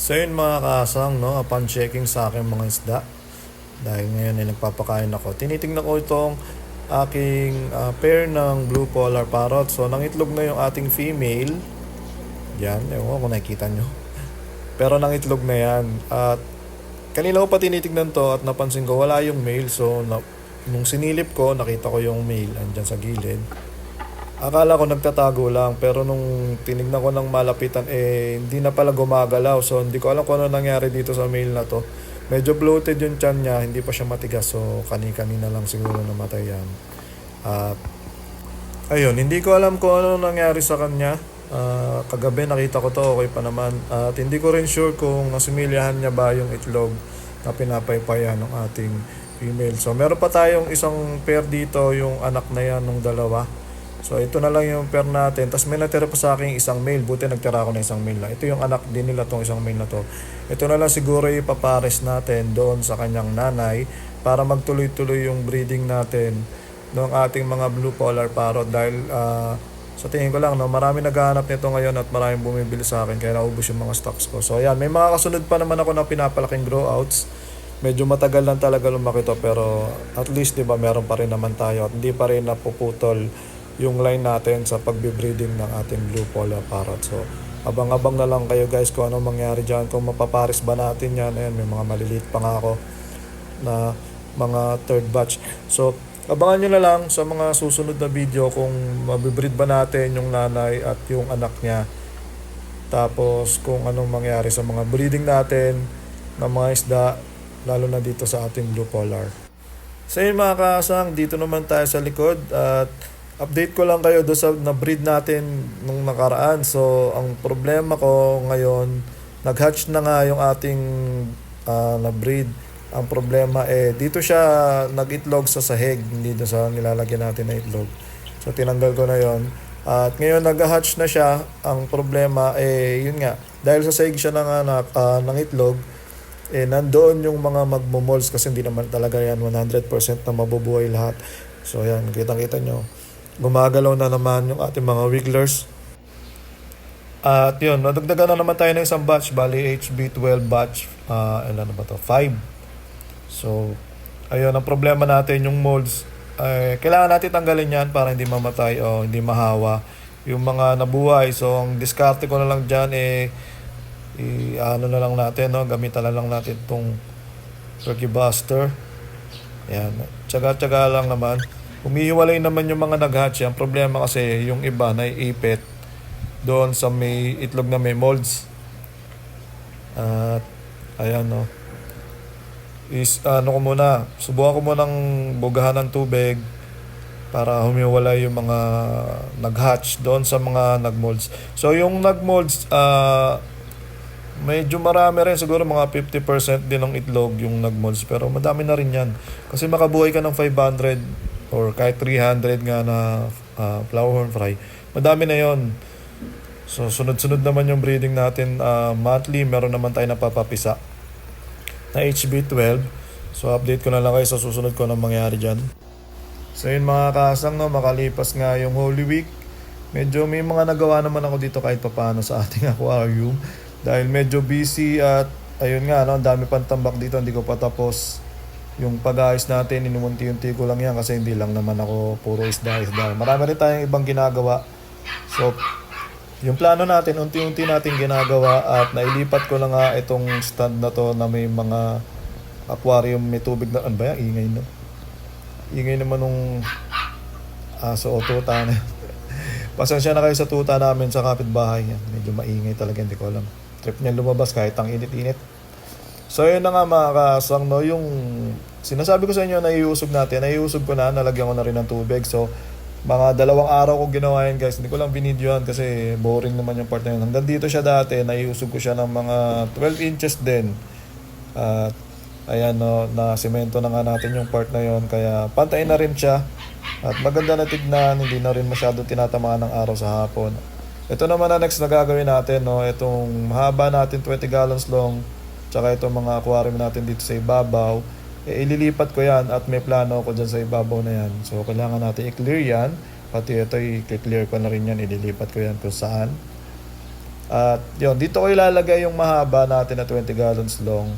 So yun mga kasang, no, upon checking sa aking mga isda, dahil ngayon ay nagpapakain ako, tinitingnan ko itong aking pair ng blue polar parrot. So nangitlog na yung ating female. Yan, ewan ko kung nakikita nyo. Pero nangitlog na yan. At kanina ko pa tinitignan to at napansin ko wala yung male. So nung sinilip ko, nakita ko yung male andyan sa gilid. Akala ko nagtatago lang, pero nung tinignan ko ng malapitan, hindi na pala gumagalaw. So hindi ko alam kung ano nangyari dito sa male na to. Medyo bloated yung tiyan niya, hindi pa siya matigas. So kani-kanina lang siguro namatay yan. At ayun, hindi ko alam kung ano nangyari sa kanya. Kagabi nakita ko to, okay pa naman. At hindi ko rin sure kung nasimilyahan niya ba yung itlog na pinapaypayan ng ating female. So meron pa tayong isang pair dito, yung anak na yan ng dalawa. So ito na lang yung pair natin. Tapos may natira pa sa akin isang male. Buti nagtira ako ng isang male na. Ito yung anak din nila tong isang male na to. Ito na lang siguro ipapares natin doon sa kanyang nanay para magtuloy-tuloy yung breeding natin ng ating mga blue polar parrot. Dahil sa tingin ko lang, no, marami naghahanap nito ngayon at maraming bumibili sa akin. Kaya naubos yung mga stocks ko. So ayan, may mga kasunod pa naman ako na pinapalaking grow outs. Medyo matagal lang talaga lumaki to, pero at least 'di ba meron pa rin naman tayo at hindi pa rin napuputol yung line natin sa pagbe-breeding ng ating blue polar parrot. So abang-abang na lang kayo guys kung anong mangyari dyan, kung mapaparis ba natin yan. Ayan, may mga maliliit pa nga ako na mga third batch. So abangan nyo na lang sa mga susunod na video kung mabibreed ba natin yung nanay at yung anak niya, tapos kung anong mangyari sa mga breeding natin ng mga isda, lalo na dito sa ating blue polar. So yun mga kasang, dito naman tayo sa likod at update ko lang kayo doon sa na-breed natin nung nakaraan. So ang problema ko ngayon, nag-hatch na nga yung ating na-breed. Ang problema dito siya nag-itlog sa sahig, hindi doon sa nilalagyan natin na itlog. So tinanggal ko na yon. At ngayon nag-hatch na siya. Ang problema yun nga, dahil sa sahig siya ng itlog, nandoon yung mga magmo-molds kasi hindi naman talaga yan 100% na mabubuhay lahat. So yan, kitang-kita nyo. Gumagalaw na naman yung ating mga wigglers. At yun, nadagdagan na naman tayo ng isang batch. Bali, HB12 batch. Ilan na ba to? 5. So, ayun, ang problema natin, yung molds. Kailangan natin tanggalin yan para hindi mamatay o hindi mahawa yung mga nabuhay. So, ang diskarte ko na lang dyan, ano na lang natin, no? Gamitan na lang natin itong turkey buster. Ayan, tsaga-tsaga lang naman. Humihiwalay naman yung mga nag-hatch. Ang problema kasi yung iba naiipit doon sa may itlog na may molds. At ayan, no. Ko muna, subukan ko munang bugahan ng tubig para humiwalay yung mga nag-hatch doon sa mga nag-molds. So yung nag-molds, medyo marami rin, siguro mga 50% din ng itlog yung nag-molds, pero madami na rin yan. Kasi makabuhay ka ng 500 or kahit 300 nga na flowerhorn fry, madami na yon. So sunod-sunod naman yung breeding natin. Monthly meron naman tayo napapapisa na HB12. So update ko na lang kayo sa susunod ko na mangyari dyan. So yun mga kasang, no, makalipas nga yung Holy Week, medyo may mga nagawa naman ako dito kahit papaano sa ating aquarium. Dahil medyo busy at ayun nga, no, dami pang tambak dito, hindi ko pa tapos yung pag-ayos natin. Inumunti-unti ko lang yan kasi hindi lang naman ako puro isda. Marami rin tayong ibang ginagawa. So yung plano natin, unti-unti natin ginagawa at nailipat ko na nga itong stand na to na may mga aquarium, may tubig na, ano ba yan? Ingay no? Ingay naman nung aso o tuta na. Pasensya na kayo sa tuta namin sa kapitbahay yan. Medyo maingay talaga, hindi ko alam. Trip niya lumabas kahit ang init-init. So yun na nga mga kasang, no, yung sinasabi ko sa inyo na iusog natin, naiusog ko na, nalagyan ko na rin ng tubig. So mga 2 araw ko ginawa yan guys, hindi ko lang binidyohan kasi boring naman yung part na yun. Hanggang dito siya dati, naiusog ko siya ng mga 12 inches din. At ayan, no, na semento na nga natin yung part na yon, kaya pantay na rin siya. At maganda na tignan, hindi na rin masyado tinatamaan ng araw sa hapon. Ito naman na next na gagawin natin, no, itong mahaba natin 20 gallons long, tsaka itong mga aquarium natin dito sa ibabaw, ililipat ko yan at may plano ako dyan sa ibabaw na yan. So kailangan natin i-clear yan, pati ito i-clear ko na rin yan, ililipat ko yan kung saan. At yun, dito ko ilalagay yung mahaba natin na 20 gallons long.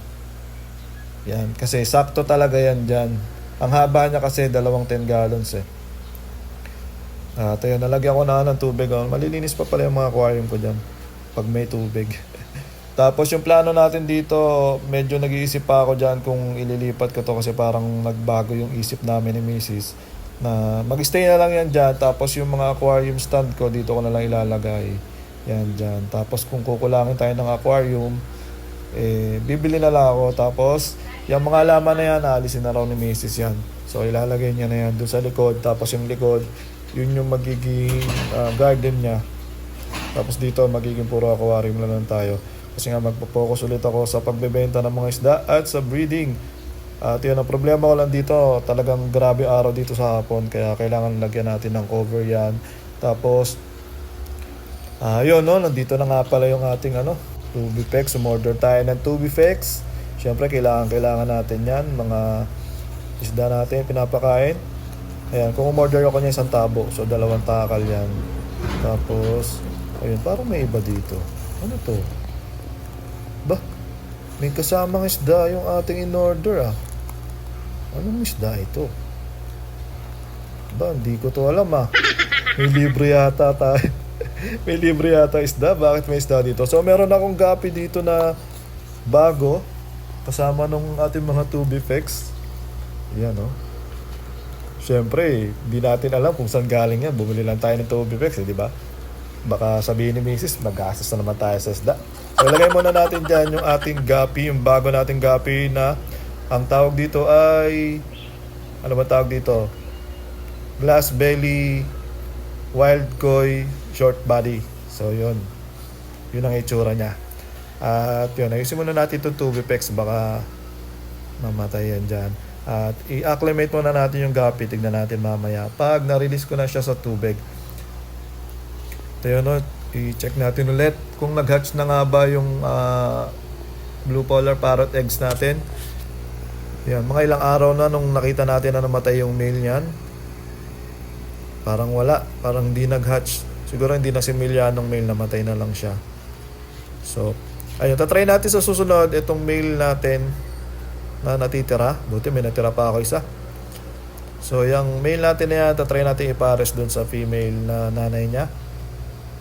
Yan, kasi sakto talaga yan dyan. Ang haba niya kasi dalawang 10 gallons eh. At ayun, nalagyan ko na ng tubig. Oh. Malilinis pa pala yung mga aquarium ko dyan pag may tubig. Tapos yung plano natin dito, medyo nag-iisip pa ako dyan kung ililipat ko to kasi parang nagbago yung isip namin ni Mrs. Na mag-stay na lang yan dyan. Tapos yung mga aquarium stand ko, dito ko na lang ilalagay. Yan dyan. Tapos kung kukulangin tayo ng aquarium, bibili na lang ako. Tapos yung mga laman na yan, aalisin na raw ni Mrs. yan. So ilalagay niya na yan doon sa likod. Tapos yung likod, yun yung magiging garden niya. Tapos dito magiging puro aquarium lang tayo. Kasi nga magpo-focus ulit ako sa pagbebenta ng mga isda at sa breeding. At yun, ang problema ko lang dito, talagang grabe araw dito sa hapon. Kaya kailangan lagyan natin ng cover yan. Tapos yun, no, nandito na nga pala yung ating Tubifex. Umorder tayo ng Tubifex. Siyempre, kailangan natin yan. Mga isda natin, pinapakain. Ayan, kung umorder ako niya isang tabo, so 2 takal yan. Tapos, ayun, parang may iba dito. Ano to? Ba? May kasamang isda yung ating in-order Anong isda ito? Ba, hindi ko to alam May libre yata tayo. May libre yata isda. Bakit may isda dito? So meron akong gapi dito na bago kasama nung ating mga Tubifex. Yan Siyempre, hindi natin alam kung saan galing yan. Bumili lang tayo ng Tubifex, di ba? Baka sabihin ni Mrs. mag-gastos na naman tayo sa isda. So ilagay muna natin dyan yung ating gapi, yung bago nating gapi na ang tawag dito ay ano ba tawag dito? Glass belly wild koi short body. So yun ang itsura niya. At yun, ayusin muna natin itong Tubifex, baka mamatay yan dyan. At i-acclimate muna natin yung gapi. Tignan natin mamaya pag na-release ko na siya sa tubig. Ito yun, i-check natin ulit kung nag-hatch na nga ba yung blue polar parrot eggs natin. Yan, mga ilang araw na nung nakita natin na namatay yung male niyan. Parang wala, parang hindi nag-hatch. Siguro hindi na si Emilianong male, namatay na lang siya. So, ayun, tatry natin sa susunod itong male natin na natitira. Buti may natira pa ako isa. So, yung male natin na yan, tatry natin ipares dun sa female na nanay niya.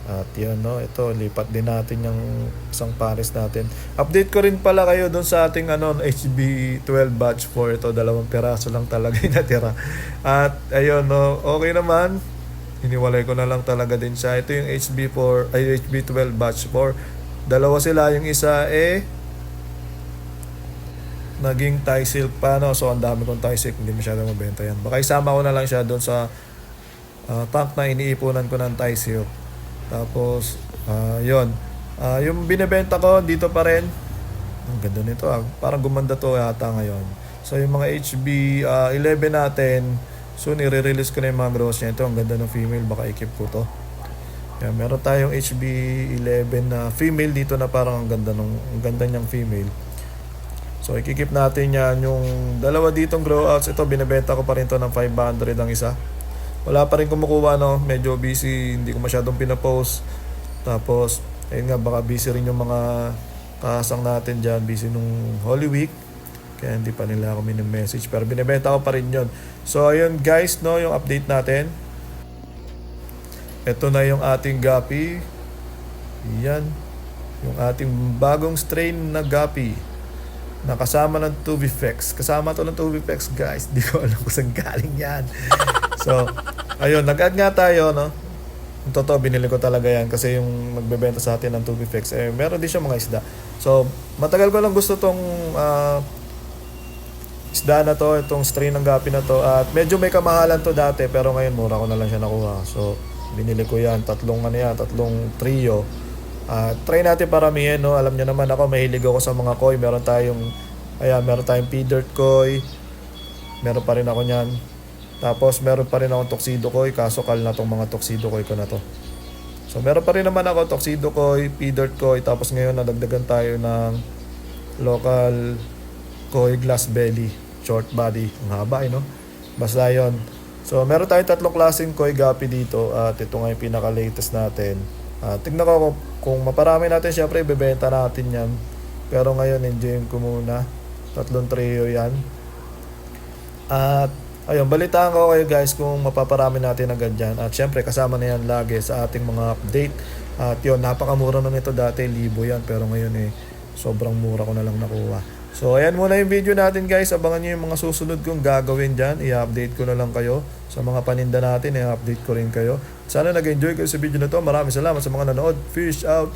At yun, ito, lipat din natin yung isang pares natin. Update ko rin pala kayo dun sa ating HB12 batch 4. Ito, 2 piraso lang talaga yung natira. At ayun, okay naman. Hiniwalay ko na lang talaga din siya. Ito yung HB12 batch 4. 2 sila, yung isa naging Thai silk pa, so ang dami kong Thai silk, hindi masyadong mabenta yan. Baka isama ko na lang siya doon sa tank na iniipunan ko ng Thai silk. Tapos yun, yung binebenta ko dito pa rin. Ang ganda nito parang gumanda to yata ngayon. So yung mga HB11 natin, soon i-release ko na yung mga gross niya. Ito, ang ganda ng female, baka i-keep ko to. Yan, meron tayong HB11 na female dito na parang ang ganda niyang female. So i-keep natin yan. Yung 2 ditong grow outs, ito binebenta ko pa rin to ng 500 ang isa. Wala pa rin kumukuha, medyo busy, hindi ko masyadong pinapost. Tapos ayun nga, baka busy rin yung mga kasang natin dyan, busy nung Holy Week, kaya hindi pa nila ako mini-message, pero binebenta ko pa rin yun. So ayun guys, yung update natin. Ito na yung ating gapi. Yan, yung ating bagong strain na gapi na kasama ng Tubifex. Kasama to ng Tubifex guys. Di ko alam kung saan galing yan. So, ayun, nag-add nga tayo, Yung totoo, binili ko talaga yan kasi yung magbebenta sa atin ng Tubifex, meron din siya mga isda. So, matagal ko lang gusto tong isda na to, itong strain ng gapi na to. At medyo may kamahalan to dati, pero ngayon mura ko na lang siya nakuha. So, binili ko yan, tatlong trio. Try natin paramihin, Alam niyo naman ako, mahilig ako sa mga koi. Meron tayong pea dirt koi. Meron pa rin ako niyan. Tapos meron pa rin akong tuxedo koi, kaso kal na tong mga tuxedo koi ko na to. So meron pa rin naman ako tuxedo koi, pea dirt koi. Tapos ngayon nadagdagan tayo ng local koi glass belly, short body. Ang haba, Basta yun. So meron tayong 3 klaseng koi gapi dito. At ito nga yung pinaka-latest natin. Tignan ko kung maparami natin, syempre ibebenta natin yan. Pero ngayon enjoyin ko muna. 3 trio yan. At ayun, balitaan ko kayo guys kung mapaparami natin agad yan. At syempre kasama na yan lagi sa ating mga update. At yun, napakamura na nito dati, 1,000 yan. Pero ngayon sobrang mura ko na lang nakuha. So ayan muna yung video natin guys. Abangan nyo yung mga susunod kong gagawin dyan. I-update ko na lang kayo sa mga paninda natin. I-update ko rin kayo. Sana nag-enjoy kayo sa video na to. Maraming salamat sa mga nanood. Fish out!